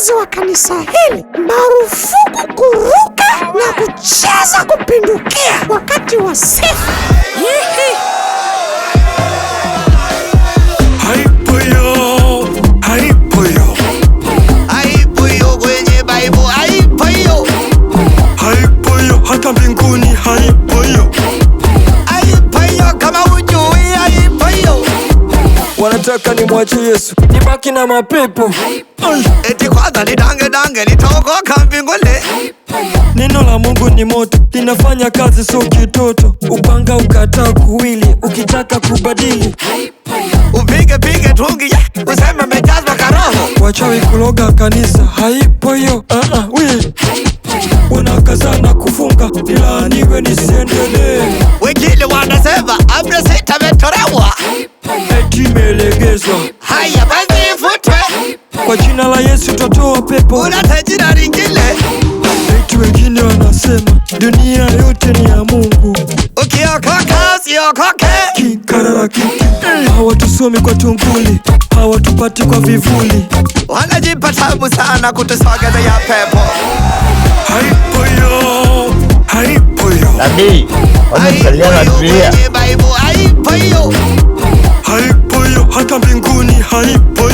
viongozi wa kanisa hili marufuku kuruka na kucheza kupindukia wakati wa sifa. Haipo kwenye Bible, haipo hata mbinguni, haipo kama ujui, haipo. Wanataka nimwache Yesu nibaki na mapepo, eti kwanza nidange nitokoka mbinguni. Neno la Mungu ni moto, linafanya kazi so kitoto. Upanga ukataa kuwili, ukitaka kubadili upige tungi, useme mejazwa karoho. Wachawi kuloga kanisa, haipo hiyo. Wanakazana kufunga, nilaaniwe nisiendelee. Wengine wanasema amri 6 imetolewa, eti imelegezwa. Haya basi ifutwe. Kwa jina la Yesu totoa pepo. Unata jina lingine. Eti wengine wanasema dunia yote ni ya Mungu. Ukiokoka usiokoke, kikarara kiki. Hawatusomi kwa tunguli, hawatupati kwa vivuli. Wanajipa tabu sana kutusogeza ya pepo. Haipo Nabii, wanasalia na Biblia. Haipo hata mbinguni, haipo